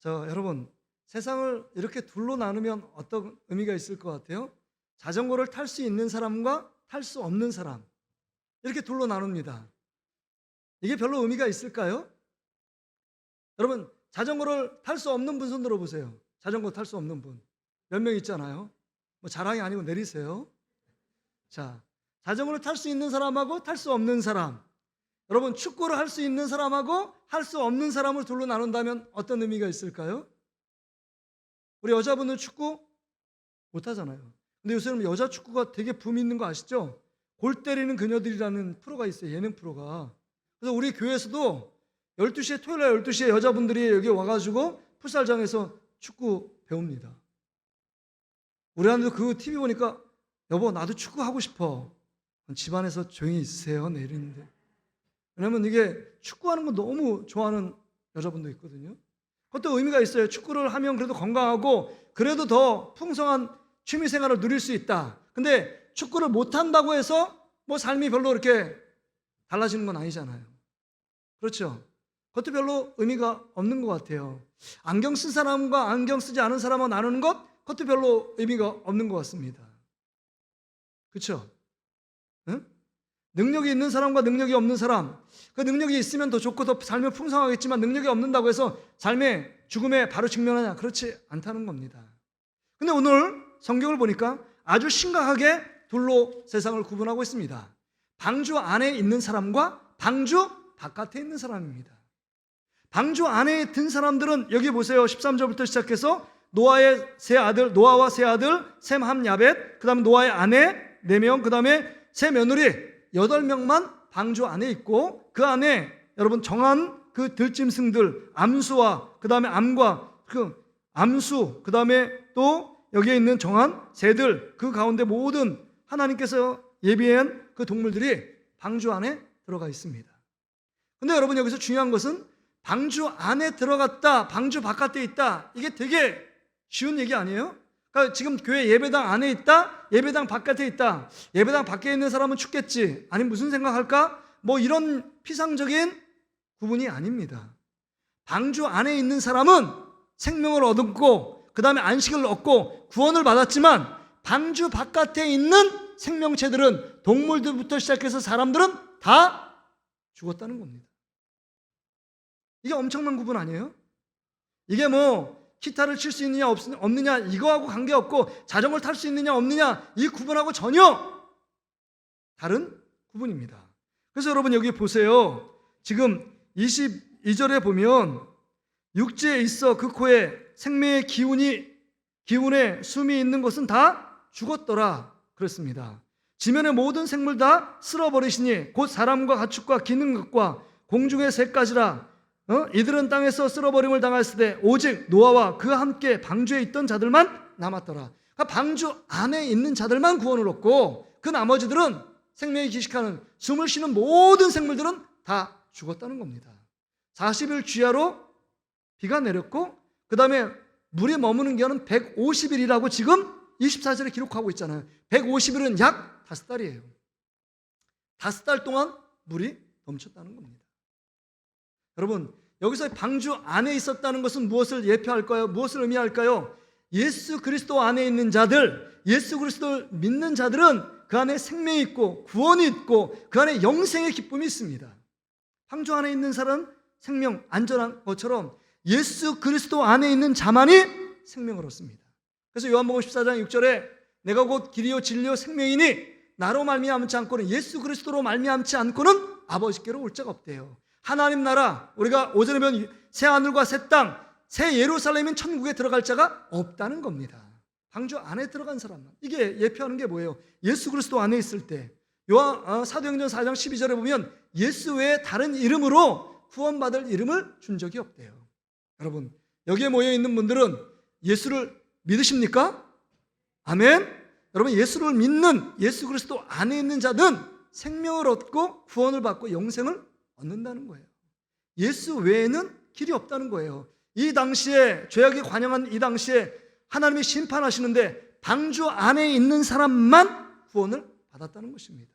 여러분, 세상을 이렇게 둘로 나누면 어떤 의미가 있을 것 같아요? 자전거를 탈 수 있는 사람과 탈 수 없는 사람, 이렇게 둘로 나눕니다. 이게 별로 의미가 있을까요? 여러분, 자전거를 탈 수 없는 분 손 들어보세요. 자전거 탈 수 없는 분 몇 명 있잖아요. 뭐 자랑이 아니고 내리세요. 자, 자전거를 탈 수 있는 사람하고 탈 수 없는 사람, 여러분, 축구를 할 수 있는 사람하고 할 수 없는 사람을 둘로 나눈다면 어떤 의미가 있을까요? 우리 여자분은 축구 못하잖아요. 근데 요새는 여자 축구가 되게 붐이 있는 거 아시죠? 골 때리는 그녀들이라는 프로가 있어요. 예능 프로가. 그래서 우리 교회에서도 12시에, 토요일날 12시에 여자분들이 여기 와가지고 풋살장에서 축구 배웁니다. 우리 아들도 그 TV 보니까 여보 나도 축구 하고 싶어. 집안에서 조용히 있으세요. 내리는데. 왜냐면 이게 축구하는 거 너무 좋아하는 여자분도 있거든요. 그것도 의미가 있어요. 축구를 하면 그래도 건강하고 그래도 더 풍성한 취미생활을 누릴 수 있다. 근데 축구를 못한다고 해서 뭐 삶이 별로 이렇게 달라지는 건 아니잖아요. 그렇죠? 그것도 별로 의미가 없는 것 같아요. 안경 쓴 사람과 안경 쓰지 않은 사람하고 나누는 것, 그것도 별로 의미가 없는 것 같습니다. 그렇죠? 응? 능력이 있는 사람과 능력이 없는 사람, 그 능력이 있으면 더 좋고 더 삶을 풍성하겠지만 능력이 없는다고 해서 삶의 죽음에 바로 직면하냐? 그렇지 않다는 겁니다. 근데 오늘 성경을 보니까 아주 심각하게 둘로 세상을 구분하고 있습니다. 방주 안에 있는 사람과 방주 바깥에 있는 사람입니다. 방주 안에 든 사람들은 여기 보세요. 13절부터 시작해서 노아와 세 아들 셈, 함, 야벳, 그 다음에 노아의 아내 4명, 그 다음에 세 며느리 8명만 방주 안에 있고, 그 안에 여러분 정한 그 들짐승들, 암수와 그 다음에 암과 그 암수, 그 다음에 또 여기에 있는 정한 새들, 그 가운데 모든 하나님께서 예비한 그 동물들이 방주 안에 들어가 있습니다. 근데 여러분, 여기서 중요한 것은 방주 안에 들어갔다, 방주 바깥에 있다, 이게 되게 쉬운 얘기 아니에요? 그러니까 지금 교회 예배당 안에 있다, 예배당 바깥에 있다. 예배당 밖에 있는 사람은 춥겠지, 아니 무슨 생각할까? 뭐 이런 피상적인 구분이 아닙니다. 방주 안에 있는 사람은 생명을 얻었고 그 다음에 안식을 얻고 구원을 받았지만, 방주 바깥에 있는 생명체들은, 동물들부터 시작해서 사람들은 다 죽었다는 겁니다. 이게 엄청난 구분 아니에요? 이게 뭐 기타를 칠 수 있느냐 없느냐 이거하고 관계없고, 자전거를 탈 수 있느냐 없느냐 이 구분하고 전혀 다른 구분입니다. 그래서 여러분 여기 보세요. 지금 22절에 보면 육지에 있어 그 코에 생명의 기운에 숨이 있는 것은 다 죽었더라 그랬습니다. 지면의 모든 생물 다 쓸어버리시니 곧 사람과 가축과 기는 것과 공중의 새까지라. 이들은 땅에서 쓸어버림을 당했을 때 오직 노아와 그와 함께 방주에 있던 자들만 남았더라. 그러니까 방주 안에 있는 자들만 구원을 얻고, 그 나머지들은, 생명이 기식하는 숨을 쉬는 모든 생물들은 다 죽었다는 겁니다. 40일 주야로 비가 내렸고, 그 다음에 물이 머무는 기간은 150일이라고 지금 24절에 기록하고 있잖아요. 150일은 약 5달이에요. 5달 동안 물이 넘쳤다는 겁니다. 여러분, 여기서 방주 안에 있었다는 것은 무엇을 예표할까요? 무엇을 의미할까요? 예수 그리스도 안에 있는 자들, 예수 그리스도를 믿는 자들은 그 안에 생명이 있고 구원이 있고 그 안에 영생의 기쁨이 있습니다. 방주 안에 있는 사람은 생명, 안전한 것처럼 예수 그리스도 안에 있는 자만이 생명을 얻습니다. 그래서 요한복음 14장 6절에 내가 곧 길이요 진리요 생명이니 나로 말미암지 않고는, 예수 그리스도로 말미암지 않고는 아버지께로 올 자가 없대요. 하나님 나라, 우리가 오전에 배운 새 하늘과 새 땅, 새 예루살렘인 천국에 들어갈 자가 없다는 겁니다. 방주 안에 들어간 사람만. 이게 예표하는 게 뭐예요? 예수 그리스도 안에 있을 때. 사도행전 4장 12절에 보면 예수 외에 다른 이름으로 구원받을 이름을 준 적이 없대요. 여러분, 여기에 모여있는 분들은 예수를 믿으십니까? 아멘. 여러분, 예수를 믿는, 예수 그리스도 안에 있는 자는 생명을 얻고 구원을 받고 영생을 얻는다는 거예요. 예수 외에는 길이 없다는 거예요. 이 당시에, 죄악이 관영한 이 당시에 하나님이 심판하시는데 방주 안에 있는 사람만 구원을 받았다는 것입니다.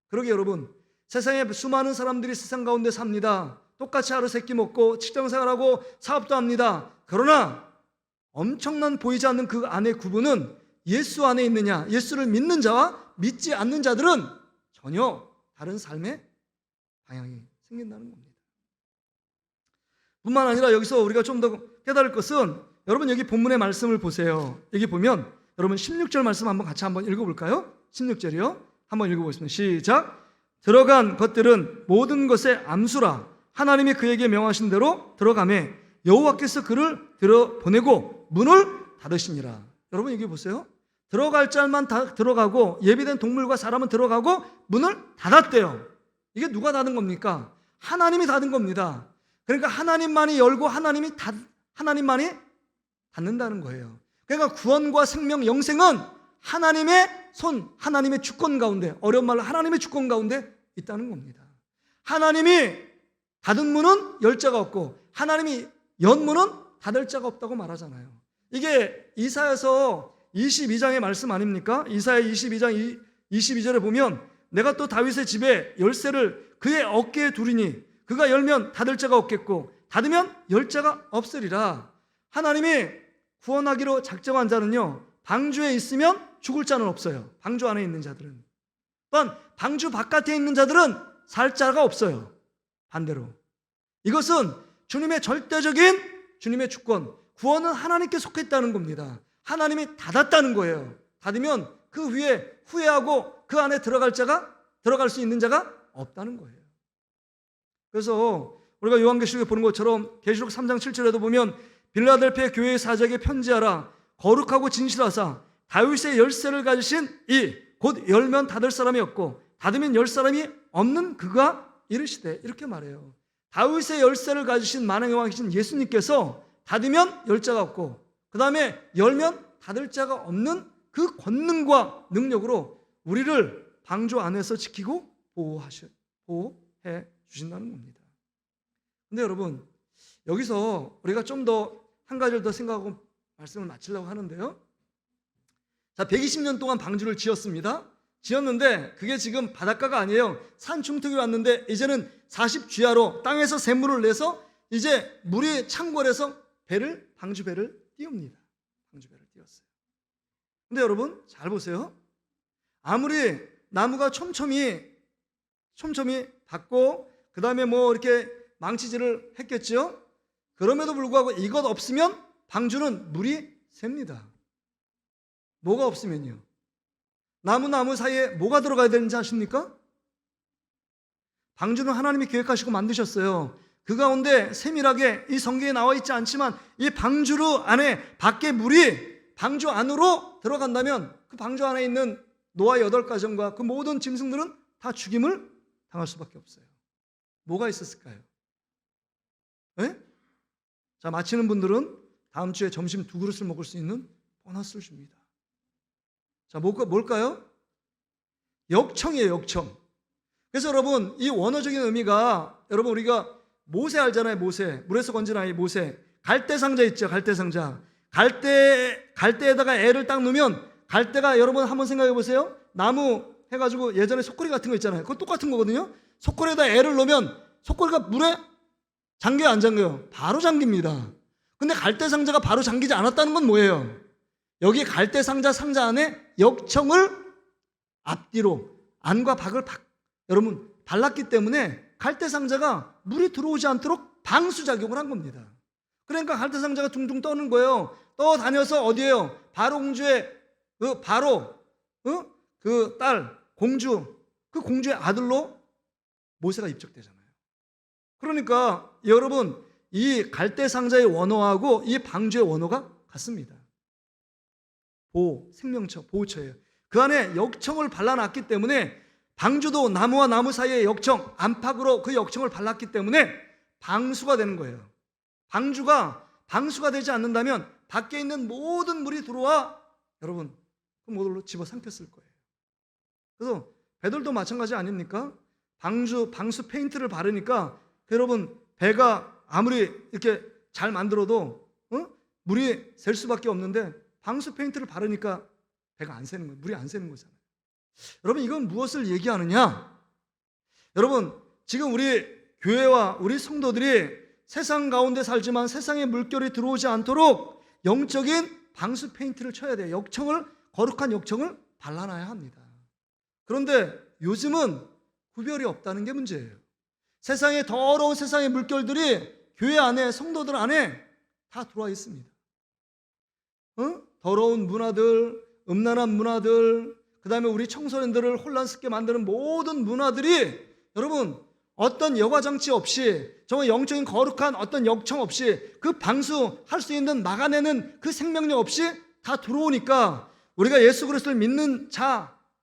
그러게 여러분, 세상에 수많은 사람들이 세상 가운데 삽니다. 똑같이 하루 세끼 먹고 직장생활하고 사업도 합니다. 그러나 엄청난 보이지 않는 그 안의 구분은 예수 안에 있느냐, 예수를 믿는 자와 믿지 않는 자들은 전혀 다른 삶의 방향이 생긴다는 겁니다. 뿐만 아니라 여기서 우리가 좀 더 깨달을 것은, 여러분 여기 본문의 말씀을 보세요. 여기 보면 여러분 16절 말씀 한번 같이 한번 읽어볼까요? 16절이요. 한번 읽어보겠습니다. 시작. 들어간 것들은 모든 것의 암수라. 하나님이 그에게 명하신 대로 들어가매 여호와께서 그를 들어보내고 문을 닫으시니라. 여러분 여기 보세요. 들어갈 자만 다 들어가고 예비된 동물과 사람은 들어가고 문을 닫았대요. 이게 누가 닫은 겁니까? 하나님이 닫은 겁니다. 그러니까 하나님만이 열고 하나님만이 닫는다는 거예요. 그러니까 구원과 생명, 영생은 하나님의 손, 하나님의 주권 가운데, 어려운 말로 하나님의 주권 가운데 있다는 겁니다. 하나님이 닫은 문은 열 자가 없고 하나님이 연 문은 닫을 자가 없다고 말하잖아요. 이게 이사야서 22장의 말씀 아닙니까? 이사야 22장 22절에 보면 내가 또 다윗의 집에 열쇠를 그의 어깨에 두리니 그가 열면 닫을 자가 없겠고 닫으면 열 자가 없으리라. 하나님이 구원하기로 작정한 자는요, 방주에 있으면 죽을 자는 없어요. 방주 안에 있는 자들은. 또한 방주 바깥에 있는 자들은 살 자가 없어요. 반대로 이것은 주님의 절대적인 주님의 주권, 구원은 하나님께 속했다는 겁니다. 하나님이 닫았다는 거예요. 닫으면 그 위에 후회하고 그 안에 들어갈 수 있는 자가 없다는 거예요. 그래서 우리가 요한계시록에 보는 것처럼 계시록 3장 7절에도 보면 빌라델피아 교회의 사자에게 편지하라. 거룩하고 진실하사 다윗의 열쇠를 가지신 이 곧 열면 닫을 사람이 없고 닫으면 열 사람이 없는 그가 이르시되, 이렇게 말해요. 다윗의 열쇠를 가지신 만왕의 왕이신 예수님께서 닫으면 열 자가 없고 그 다음에 열면 닫을 자가 없는 그 권능과 능력으로 우리를 방주 안에서 지키고 보호해 주신다는 겁니다. 근데 여러분 여기서 우리가 좀 더 한 가지를 더 생각하고 말씀을 마치려고 하는데요. 자, 120년 동안 방주를 지었는데 그게 지금 바닷가가 아니에요. 산 중턱에 왔는데 이제는 40주야로 땅에서 샘물을 내서 이제 물이 창궐해서 방주 배를 띄웁니다. 방주 배를 띄웠어요. 근데 여러분 잘 보세요. 아무리 나무가 촘촘히 받고 그 다음에 뭐 이렇게 망치질을 했겠죠. 그럼에도 불구하고 이것 없으면 방주는 물이 셉니다. 뭐가 없으면요? 나무 사이에 뭐가 들어가야 되는지 아십니까? 방주는 하나님이 계획하시고 만드셨어요. 그 가운데 세밀하게 이 성경에 나와 있지 않지만 이 방주루 안에 밖에 물이 방주 안으로 들어간다면 그 방주 안에 있는 노아의 8가정과 그 모든 짐승들은 다 죽임을 당할 수밖에 없어요. 뭐가 있었을까요? 네? 자, 마치는 분들은 다음 주에 점심 2그릇을 먹을 수 있는 보너스를 줍니다. 자, 뭘까요? 역청이에요, 역청. 그래서 여러분 이 원어적인 의미가, 여러분 우리가 모세 알잖아요. 모세, 물에서 건진 아이 모세. 갈대상자 있죠, 갈대상자. 갈대에다가 애를 딱 넣으면, 갈대가 여러분 한번 생각해 보세요. 나무 해가지고 예전에 속꼬리 같은 거 있잖아요. 그거 똑같은 거거든요. 속꼬리에다 애를 넣으면 속꼬리가 물에 잠겨요, 안 잠겨요? 바로 잠깁니다. 근데 갈대상자가 바로 잠기지 않았다는 건 뭐예요? 여기 갈대상자 안에 역청을 앞뒤로 안과 밖을 여러분 발랐기 때문에 갈대상자가 물이 들어오지 않도록 방수작용을 한 겁니다. 그러니까 갈대상자가 둥둥 떠는 거예요. 떠다녀서 어디에요? 바로 공주의 그 딸 공주, 그 공주의 아들로 모세가 입적되잖아요. 그러니까 여러분 이 갈대상자의 원어하고 이 방주의 원어가 같습니다. 생명처, 보호처예요. 그 안에 역청을 발라놨기 때문에 방주도 나무와 나무 사이의 역청, 안팎으로 그 역청을 발랐기 때문에 방수가 되는 거예요. 방수가 되지 않는다면 밖에 있는 모든 물이 들어와 여러분 그 모듈로 집어삼켰을 거예요. 그래서 배들도 마찬가지 아닙니까? 방수 페인트를 바르니까 여러분 배가 아무리 이렇게 잘 만들어도 물이 셀 수밖에 없는데 방수 페인트를 바르니까 배가 안 새는 거예요. 물이 안 새는 거잖아요. 여러분 이건 무엇을 얘기하느냐? 여러분 지금 우리 교회와 우리 성도들이 세상 가운데 살지만 세상의 물결이 들어오지 않도록 영적인 방수 페인트를 쳐야 돼요. 거룩한 역청을 발라놔야 합니다. 그런데 요즘은 구별이 없다는 게 문제예요. 세상의 더러운 세상의 물결들이 교회 안에, 성도들 안에 다 들어와 있습니다. 더러운 문화들, 음란한 문화들, 그 다음에 우리 청소년들을 혼란스럽게 만드는 모든 문화들이 여러분 어떤 여과장치 없이, 정말 영적인 거룩한 어떤 역청 없이, 그 방수할 수 있는 막아내는 그 생명력 없이 다 들어오니까 우리가 예수 그리스도를 믿는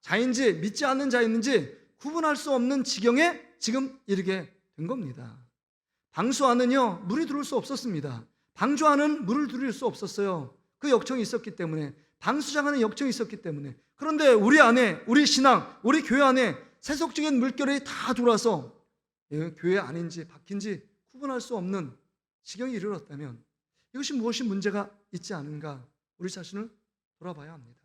자인지 믿지 않는 자인지 구분할 수 없는 지경에 지금 이르게 된 겁니다. 방수 안은요 물이 들어올 수 없었습니다. 방주 안은 물을 들일 수 없었어요. 그 역청이 있었기 때문에, 방수장 안에 역청이 있었기 때문에. 그런데 우리 안에, 우리 신앙, 우리 교회 안에 세속적인 물결이 다 들어와서 교회 안인지 밖인지 구분할 수 없는 지경에 이르렀다면 이것이 무엇이 문제가 있지 않은가, 우리 자신을 돌아봐야 합니다.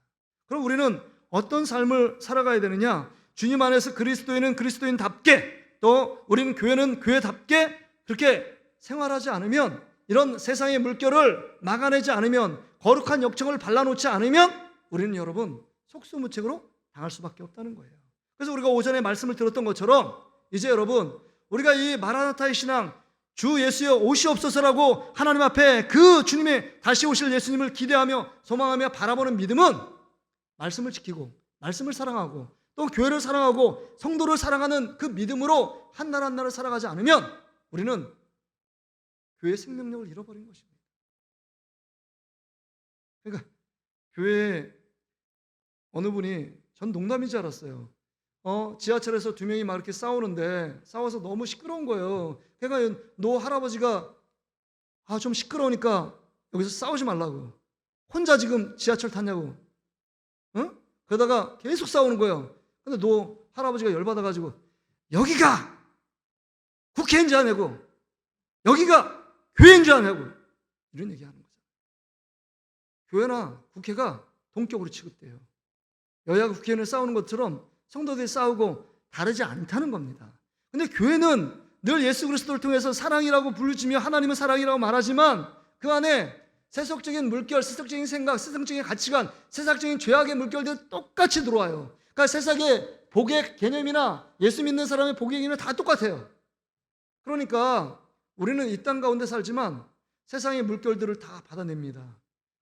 그럼 우리는 어떤 삶을 살아가야 되느냐? 주님 안에서 그리스도인은 그리스도인답게, 또 우리는 교회는 교회답게 그렇게 생활하지 않으면, 이런 세상의 물결을 막아내지 않으면, 거룩한 역청을 발라놓지 않으면 우리는 여러분 속수무책으로 당할 수밖에 없다는 거예요. 그래서 우리가 오전에 말씀을 들었던 것처럼 이제 여러분 우리가 이 마라나타의 신앙, 주 예수여 오시옵소서라고 하나님 앞에 그 주님의 다시 오실 예수님을 기대하며 소망하며 바라보는 믿음은 말씀을 지키고 말씀을 사랑하고 또 교회를 사랑하고 성도를 사랑하는 그 믿음으로 한 날 한 날을 살아가지 않으면 우리는 교회의 생명력을 잃어버린 것입니다. 그러니까 교회에 어느 분이, 전 농담인 줄 알았어요. 지하철에서 두 명이 막 이렇게 싸우는데 싸워서 너무 시끄러운 거예요. 그러니까 노 할아버지가 좀 시끄러우니까 여기서 싸우지 말라고. 혼자 지금 지하철 탔냐고. 그러다가 계속 싸우는 거예요. 근데 노 할아버지가 열받아가지고 여기가 국회인 줄 아냐고, 여기가 교회인 줄 아냐고, 이런 얘기하는 거죠. 교회나 국회가 동격으로 취급돼요. 여야가 국회의원을 싸우는 것처럼 성도들이 싸우고 다르지 않다는 겁니다. 근데 교회는 늘 예수 그리스도를 통해서 사랑이라고 부르짖으며 하나님은 사랑이라고 말하지만 그 안에 세속적인 물결, 세속적인 생각, 세상적인 가치관, 세상적인 죄악의 물결들 똑같이 들어와요. 그러니까 세상의 복의 개념이나 예수 믿는 사람의 복의 개념은 다 똑같아요. 그러니까 우리는 이 땅 가운데 살지만 세상의 물결들을 다 받아냅니다.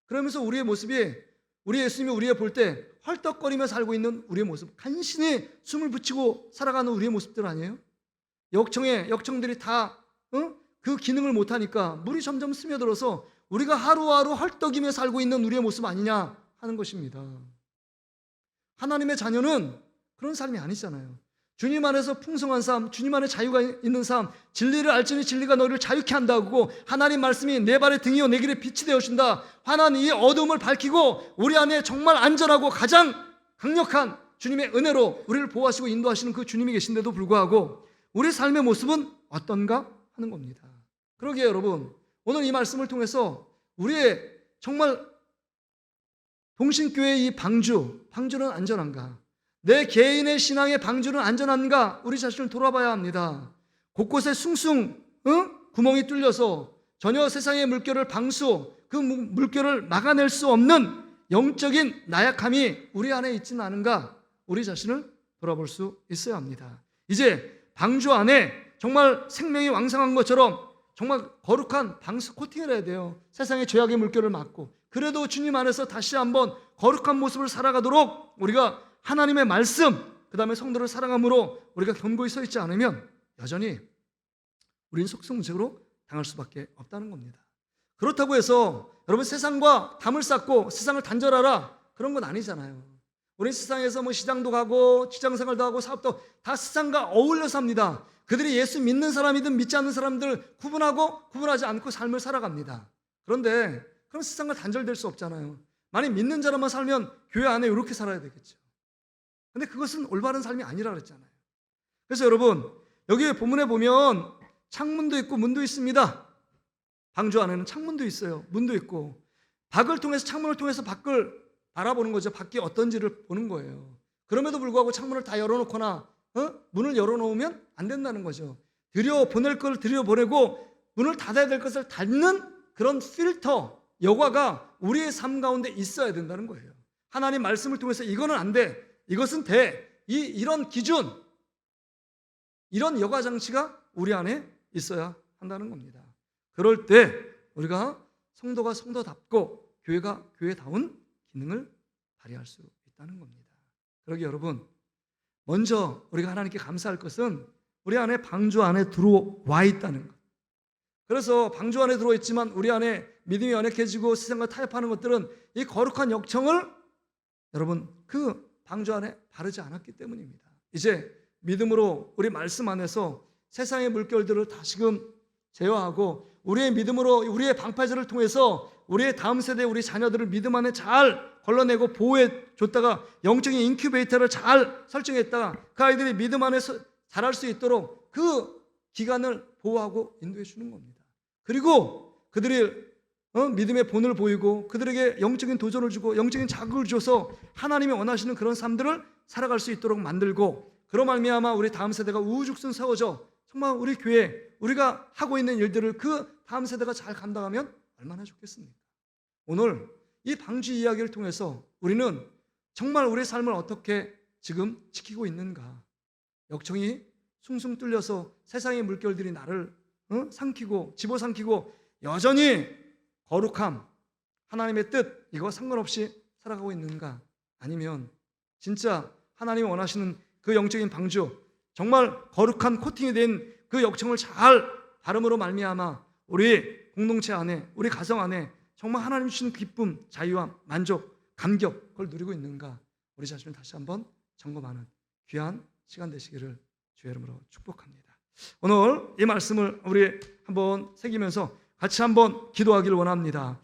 그러면서 우리의 모습이, 우리 예수님이 우리의 볼 때 헐떡거리며 살고 있는 우리의 모습, 간신히 숨을 붙이고 살아가는 우리의 모습들 아니에요? 역청들이 다 그 기능을 못하니까 물이 점점 스며들어서 우리가 하루하루 헐떡이며 살고 있는 우리의 모습 아니냐 하는 것입니다. 하나님의 자녀는 그런 삶이 아니잖아요. 주님 안에서 풍성한 삶, 주님 안에 자유가 있는 삶, 진리를 알지니 진리가 너희를 자유케 한다고, 하나님 말씀이 내 발의 등이요 내 길의 빛이 되어준다. 하나님 이 어둠을 밝히고 우리 안에 정말 안전하고 가장 강력한 주님의 은혜로 우리를 보호하시고 인도하시는 그 주님이 계신데도 불구하고 우리 삶의 모습은 어떤가 하는 겁니다. 그러기에 여러분, 오늘 이 말씀을 통해서 우리의 정말 동신교회의 이 방주는 안전한가? 내 개인의 신앙의 방주는 안전한가? 우리 자신을 돌아봐야 합니다. 곳곳에 숭숭 구멍이 뚫려서 전혀 세상의 물결을 그 물결을 막아낼 수 없는 영적인 나약함이 우리 안에 있지는 않은가? 우리 자신을 돌아볼 수 있어야 합니다. 이제 방주 안에 정말 생명이 왕성한 것처럼 정말 거룩한 방수 코팅을 해야 돼요. 세상의 죄악의 물결을 막고. 그래도 주님 안에서 다시 한번 거룩한 모습을 살아가도록 우리가 하나님의 말씀, 그 다음에 성도를 사랑함으로 우리가 견고히 서 있지 않으면 여전히 우리는 속수무책으로 당할 수밖에 없다는 겁니다. 그렇다고 해서 여러분 세상과 담을 쌓고 세상을 단절하라, 그런 건 아니잖아요. 우리 세상에서 시장도 가고 직장생활도 하고 사업도 다 세상과 어울려 삽니다. 그들이 예수 믿는 사람이든 믿지 않는 사람들 구분하고 구분하지 않고 삶을 살아갑니다. 그런데 그럼 세상과 단절될 수 없잖아요. 만약 믿는 자로만 살면 교회 안에 이렇게 살아야 되겠죠. 근데 그것은 올바른 삶이 아니라 그랬잖아요. 그래서 여러분, 여기 본문에 보면 창문도 있고 문도 있습니다. 방주 안에는 창문도 있어요. 문도 있고. 창문을 통해서 밖을 바라보는 거죠. 밖이 어떤지를 보는 거예요. 그럼에도 불구하고 창문을 다 열어놓거나 문을 열어놓으면 안 된다는 거죠. 들여보낼 걸 들여보내고 문을 닫아야 될 것을 닫는 그런 필터, 여과가 우리의 삶 가운데 있어야 된다는 거예요. 하나님 말씀을 통해서 이거는 안 돼, 이것은 돼, 이런 기준, 이런 여과 장치가 우리 안에 있어야 한다는 겁니다. 그럴 때 우리가 성도가 성도답고 교회가 교회다운 기능을 발휘할 수 있다는 겁니다. 그러기 여러분, 먼저 우리가 하나님께 감사할 것은 우리 안에 방주 안에 들어와 있다는 것. 그래서 방주 안에 들어와 있지만 우리 안에 믿음이 연약해지고 세상과 타협하는 것들은 이 거룩한 역청을 여러분 그 방주 안에 바르지 않았기 때문입니다. 이제 믿음으로 우리 말씀 안에서 세상의 물결들을 다시금 제어하고 우리의 믿음으로 우리의 방파제를 통해서 우리의 다음 세대 우리 자녀들을 믿음 안에 잘 걸러내고 보호해 줬다가 영적인 인큐베이터를 잘 설정했다가 그 아이들이 믿음 안에서 자랄 수 있도록 그 기간을 보호하고 인도해 주는 겁니다. 그리고 그들이 믿음의 본을 보이고 그들에게 영적인 도전을 주고 영적인 자극을 줘서 하나님이 원하시는 그런 삶들을 살아갈 수 있도록 만들고, 그로 말미암아 우리 다음 세대가 우후죽순 세워져 정말 우리 교회 우리가 하고 있는 일들을 그 다음 세대가 잘 감당하면 얼마나 좋겠습니까? 오늘 이 방주 이야기를 통해서 우리는 정말 우리의 삶을 어떻게 지금 지키고 있는가, 역청이 숭숭 뚫려서 세상의 물결들이 나를 삼키고 집어삼키고 여전히 거룩함, 하나님의 뜻 이거 상관없이 살아가고 있는가, 아니면 진짜 하나님이 원하시는 그 영적인 방주, 정말 거룩한 코팅이 된 그 역청을 잘 바름으로 말미암아 우리 공동체 안에 우리 가정 안에 정말 하나님 주시는 기쁨, 자유함, 만족, 감격 그걸 누리고 있는가, 우리 자신을 다시 한번 점검하는 귀한 시간 되시기를 주의 이름으로 축복합니다. 오늘 이 말씀을 우리 한번 새기면서 같이 한번 기도하기를 원합니다.